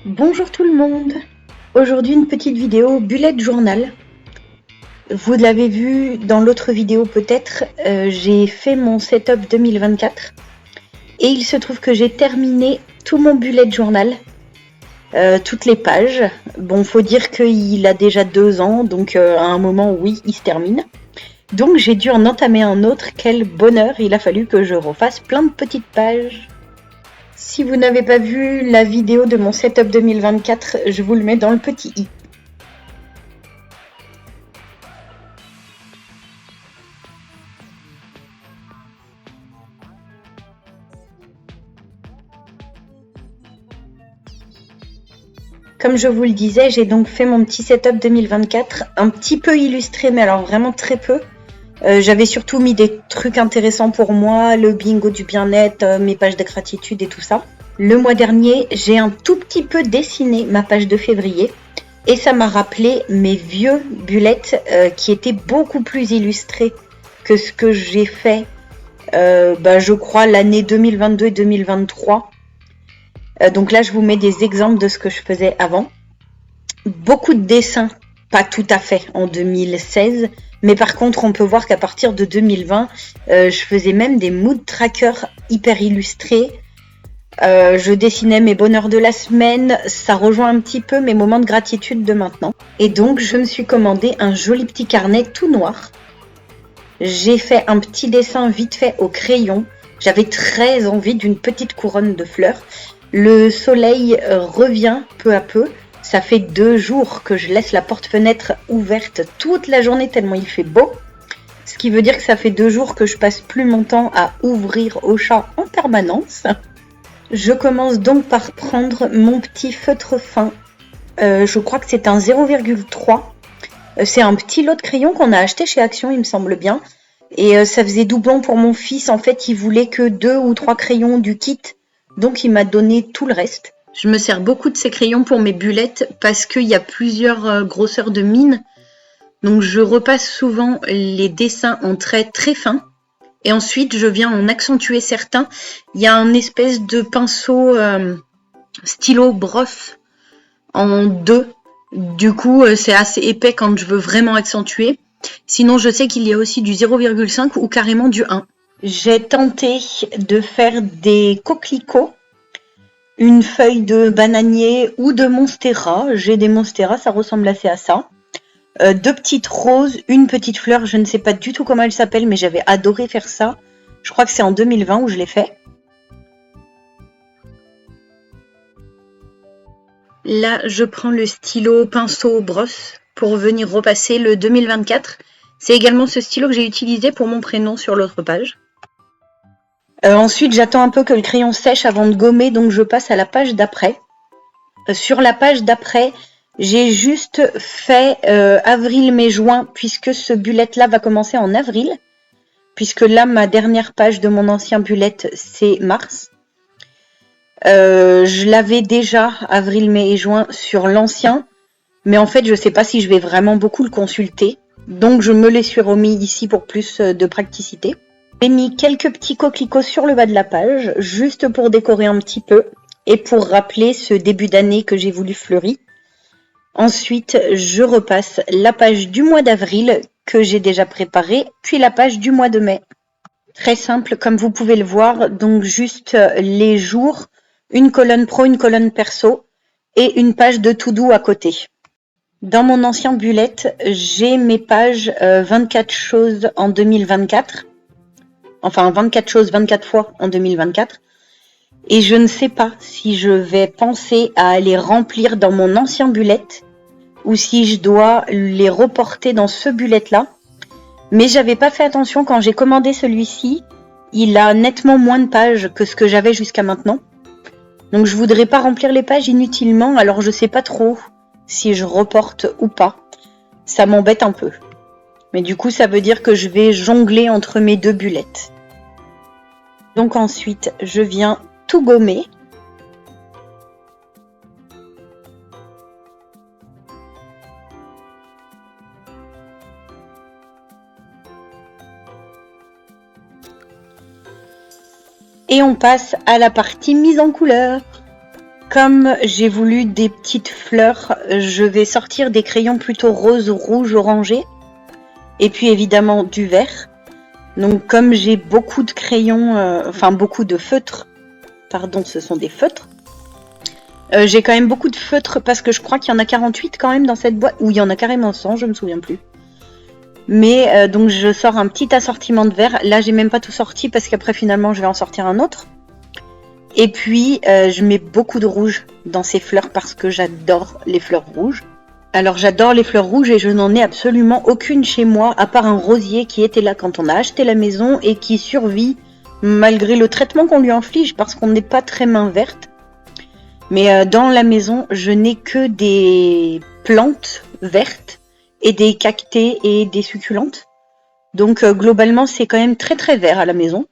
Bonjour tout le monde. Aujourd'hui une petite vidéo bullet journal. Vous l'avez vu dans l'autre vidéo peut-être, j'ai fait mon setup 2024 et il se trouve que j'ai terminé tout mon bullet journal, toutes les pages. Bon, faut dire qu'il a déjà 2 ans, donc à un moment oui, il se termine. Donc j'ai dû en entamer un autre. Quel bonheur, il a fallu que je refasse plein de petites pages. Si vous n'avez pas vu la vidéo de mon setup 2024, je vous le mets dans le petit i. Comme je vous le disais, j'ai donc fait mon petit setup 2024, un petit peu illustré, mais alors vraiment très peu. J'avais surtout mis des trucs intéressants pour moi, le bingo du bien-être, mes pages de gratitude et tout ça. Le mois dernier, j'ai un tout petit peu dessiné ma page de février et ça m'a rappelé mes vieux bullets qui étaient beaucoup plus illustrés que ce que j'ai fait, je crois, l'année 2022 et 2023. Donc là, je vous mets des exemples de ce que je faisais avant. Beaucoup de dessins, pas tout à fait en 2016, mais par contre, on peut voir qu'à partir de 2020, je faisais même des mood trackers hyper illustrés. Je dessinais mes bonheurs de la semaine, ça rejoint un petit peu mes moments de gratitude de maintenant. Et donc, je me suis commandé un joli petit carnet tout noir. J'ai fait un petit dessin vite fait au crayon. J'avais très envie d'une petite couronne de fleurs. Le soleil revient peu à peu. Ça fait 2 jours que je laisse la porte-fenêtre ouverte toute la journée tellement il fait beau. Ce qui veut dire que ça fait 2 jours que je passe plus mon temps à ouvrir au chat en permanence. Je commence donc par prendre mon petit feutre fin. Je crois que c'est un 0,3. C'est un petit lot de crayons qu'on a acheté chez Action, il me semble bien. Et ça faisait doublon pour mon fils. En fait, il voulait que 2 ou 3 crayons du kit. Donc, il m'a donné tout le reste. Je me sers beaucoup de ces crayons pour mes bullettes parce qu'il y a plusieurs grosseurs de mine. Donc, je repasse souvent les dessins en traits très fins. Et ensuite, je viens en accentuer certains. Il y a un espèce de pinceau stylo brosse en 2. Du coup, c'est assez épais quand je veux vraiment accentuer. Sinon, je sais qu'il y a aussi du 0,5 ou carrément du 1. J'ai tenté de faire des coquelicots, une feuille de bananier ou de monstera. J'ai des monsteras, ça ressemble assez à ça. 2 petites roses, une petite fleur, je ne sais pas du tout comment elle s'appelle, mais j'avais adoré faire ça. Je crois que c'est en 2020 où je l'ai fait. Là, je prends le stylo pinceau brosse pour venir repasser le 2024. C'est également ce stylo que j'ai utilisé pour mon prénom sur l'autre page. Ensuite, j'attends un peu que le crayon sèche avant de gommer, donc je passe à la page d'après. Sur la page d'après, j'ai juste fait avril, mai, juin, puisque ce bullet-là va commencer en avril. Puisque là, ma dernière page de mon ancien bullet, c'est mars. Je l'avais déjà avril, mai et juin sur l'ancien, mais en fait, je ne sais pas si je vais vraiment beaucoup le consulter. Donc, je me les suis remis ici pour plus de praticité. J'ai mis quelques petits coquelicots sur le bas de la page, juste pour décorer un petit peu et pour rappeler ce début d'année que j'ai voulu fleuri. Ensuite, je repasse la page du mois d'avril que j'ai déjà préparée, puis la page du mois de mai. Très simple, comme vous pouvez le voir, donc juste les jours, une colonne pro, une colonne perso et une page de to-do à côté. Dans mon ancien bullet, j'ai mes pages 24 choses en 2024. Enfin, 24 choses 24 fois en 2024. Et je ne sais pas si je vais penser à les remplir dans mon ancien bullet ou si je dois les reporter dans ce bullet-là. Mais j'avais pas fait attention quand j'ai commandé celui-ci. Il a nettement moins de pages que ce que j'avais jusqu'à maintenant. Donc je voudrais pas remplir les pages inutilement, alors je sais pas trop si je reporte ou pas. Ça m'embête un peu. Mais du coup, ça veut dire que je vais jongler entre mes 2 bullets. Donc ensuite, je viens tout gommer. Et on passe à la partie mise en couleur. comme j'ai voulu des petites fleurs, je vais sortir des crayons plutôt rose, rouge, orangé. Et puis évidemment du vert. Donc comme j'ai beaucoup de crayons, enfin beaucoup de feutres, pardon, ce sont des feutres. J'ai quand même beaucoup de feutres parce que je crois qu'il y en a 48 quand même dans cette boîte. Ou il y en a carrément 100, je me souviens plus. Mais donc je sors un petit assortiment de verre. Là j'ai même pas tout sorti parce qu'après finalement je vais en sortir un autre. Et puis je mets beaucoup de rouge dans ces fleurs parce que j'adore les fleurs rouges. Alors j'adore les fleurs rouges et je n'en ai absolument aucune chez moi à part un rosier qui était là quand on a acheté la maison et qui survit malgré le traitement qu'on lui inflige parce qu'on n'est pas très main verte. Mais dans la maison je n'ai que des plantes vertes et des cactées et des succulentes. Donc globalement c'est quand même très très vert à la maison.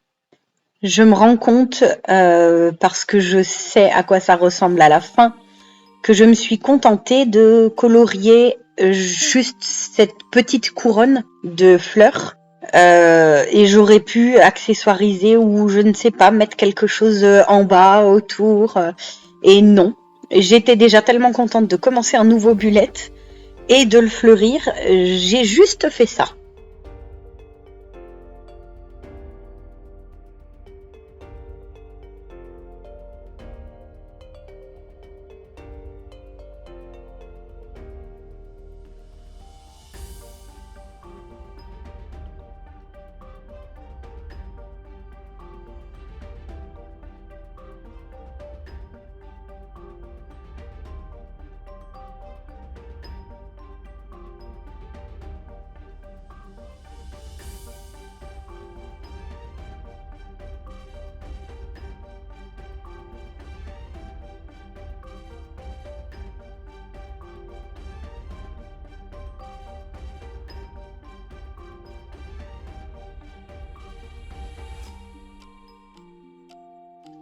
Je me rends compte parce que je sais à quoi ça ressemble à la fin que je me suis contentée de colorier juste cette petite couronne de fleurs et j'aurais pu accessoiriser ou je ne sais pas mettre quelque chose en bas autour et non, j'étais déjà tellement contente de commencer un nouveau bullet et de le fleurir, j'ai juste fait ça.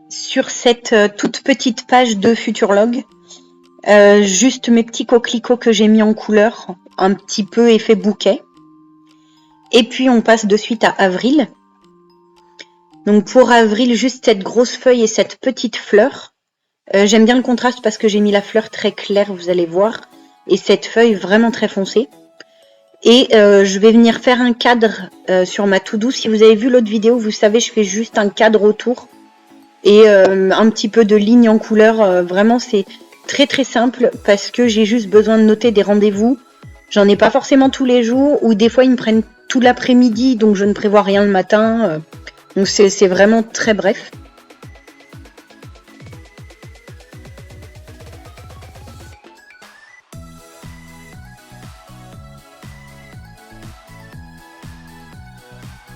Sur cette toute petite page de Futurlog, juste mes petits coquelicots que j'ai mis en couleur, un petit peu effet bouquet. Et puis on passe de suite à avril. Donc pour avril, juste cette grosse feuille et cette petite fleur. J'aime bien le contraste parce que j'ai mis la fleur très claire, vous allez voir, et cette feuille vraiment très foncée. Et je vais venir faire un cadre sur ma to-do. Si vous avez vu l'autre vidéo, vous savez, je fais juste un cadre autour. Et un petit peu de lignes en couleur, vraiment c'est très très simple parce que j'ai juste besoin de noter des rendez-vous. J'en ai pas forcément tous les jours ou des fois ils me prennent tout l'après-midi donc je ne prévois rien le matin. Donc c'est vraiment très bref.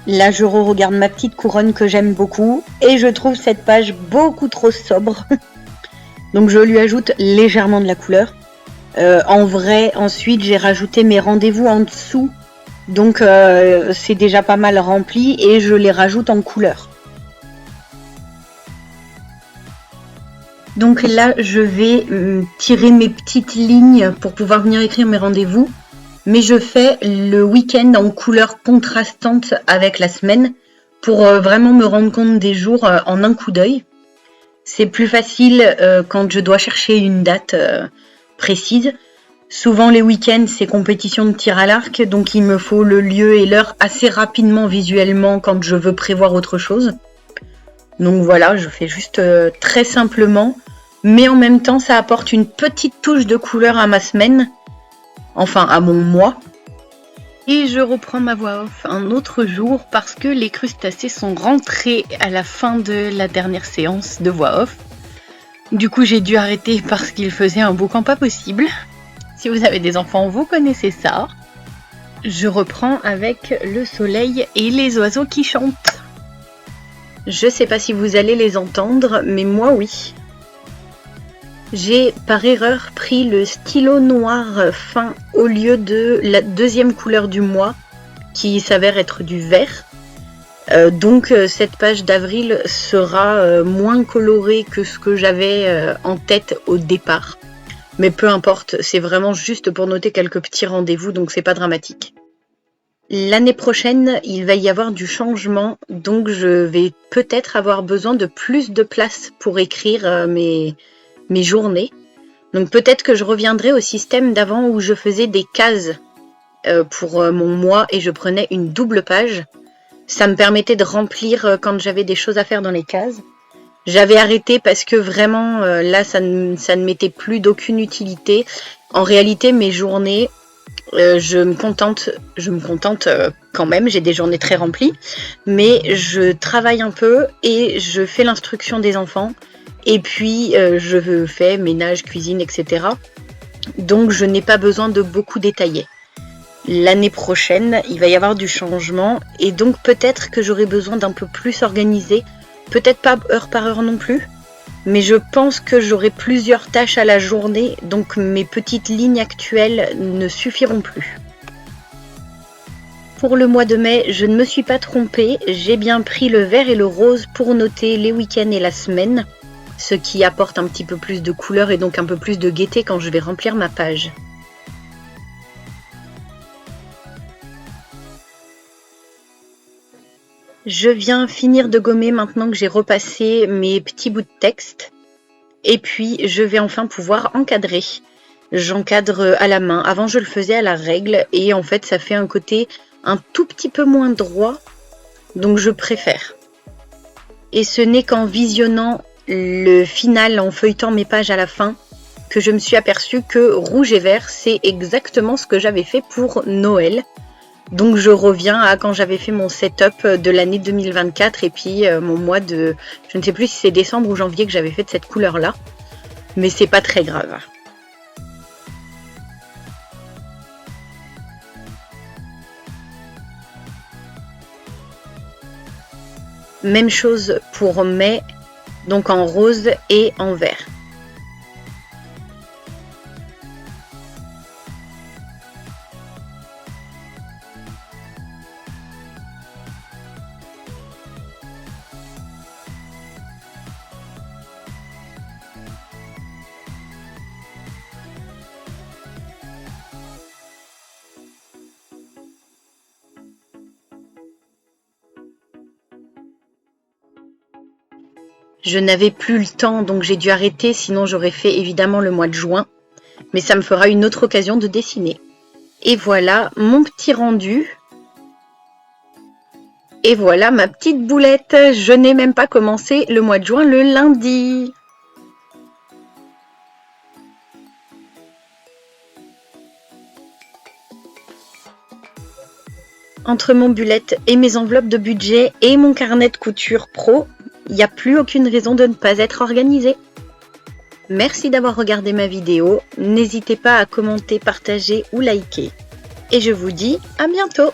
Là je regarde ma petite couronne que j'aime beaucoup et je trouve cette page beaucoup trop sobre. Donc je lui ajoute légèrement de la couleur. En vrai, ensuite j'ai rajouté mes rendez-vous en dessous. Donc c'est déjà pas mal rempli et je les rajoute en couleur. Donc là je vais tirer mes petites lignes pour pouvoir venir écrire mes rendez-vous. Mais je fais le week-end en couleur contrastante avec la semaine pour vraiment me rendre compte des jours en un coup d'œil. C'est plus facile quand je dois chercher une date précise. Souvent les week-ends c'est compétition de tir à l'arc, donc il me faut le lieu et l'heure assez rapidement visuellement quand je veux prévoir autre chose. Donc voilà, je fais juste très simplement, mais en même temps ça apporte une petite touche de couleur à ma semaine. Enfin à mon mois. Et je reprends ma voix off un autre jour parce que les crustacés sont rentrés à la fin de la dernière séance de voix off. Du coup j'ai dû arrêter parce qu'il faisait un boucan pas possible. Si vous avez des enfants, vous connaissez ça. Je reprends avec le soleil et les oiseaux qui chantent. Je sais pas si vous allez les entendre, mais moi oui. J'ai par erreur pris le stylo noir fin au lieu de la deuxième couleur du mois qui s'avère être du vert. Donc cette page d'avril sera moins colorée que ce que j'avais en tête au départ. Mais peu importe, c'est vraiment juste pour noter quelques petits rendez-vous, donc c'est pas dramatique. L'année prochaine, il va y avoir du changement, donc je vais peut-être avoir besoin de plus de place pour écrire mes mes journées. Donc peut-être que je reviendrai au système d'avant où je faisais des cases pour mon mois et je prenais une double page. Ça me permettait de remplir quand j'avais des choses à faire dans les cases. J'avais arrêté parce que vraiment là ça ne m'était plus d'aucune utilité. En réalité mes journées, je me contente quand même, j'ai des journées très remplies, mais je travaille un peu et je fais l'instruction des enfants et puis je fais ménage, cuisine, etc. Donc je n'ai pas besoin de beaucoup détailler. L'année prochaine, il va y avoir du changement et donc peut-être que j'aurai besoin d'un peu plus organisé, peut-être pas heure par heure non plus, mais je pense que j'aurai plusieurs tâches à la journée, donc mes petites lignes actuelles ne suffiront plus. Pour le mois de mai, je ne me suis pas trompée, j'ai bien pris le vert et le rose pour noter les week-ends et la semaine, ce qui apporte un petit peu plus de couleur et donc un peu plus de gaieté quand je vais remplir ma page. Je viens finir de gommer maintenant que j'ai repassé mes petits bouts de texte. Et puis, je vais enfin pouvoir encadrer. J'encadre à la main. Avant, je le faisais à la règle. Et en fait, ça fait un côté un tout petit peu moins droit. Donc, je préfère. Et ce n'est qu'en visionnant le final, en feuilletant mes pages à la fin, que je me suis aperçue que rouge et vert, c'est exactement ce que j'avais fait pour Noël. Donc je reviens à quand j'avais fait mon setup de l'année 2024 et puis mon mois de... Je ne sais plus si c'est décembre ou janvier que j'avais fait de cette couleur-là. Mais c'est pas très grave. Même chose pour mai, donc en rose et en vert. Je n'avais plus le temps, donc j'ai dû arrêter, sinon j'aurais fait évidemment le mois de juin. Mais ça me fera une autre occasion de dessiner. Et voilà mon petit rendu. Et voilà ma petite boulette. Je n'ai même pas commencé le mois de juin le lundi. Entre mon bullet et mes enveloppes de budget et mon carnet de couture pro, il n'y a plus aucune raison de ne pas être organisé. Merci d'avoir regardé ma vidéo, n'hésitez pas à commenter, partager ou liker. Et je vous dis à bientôt!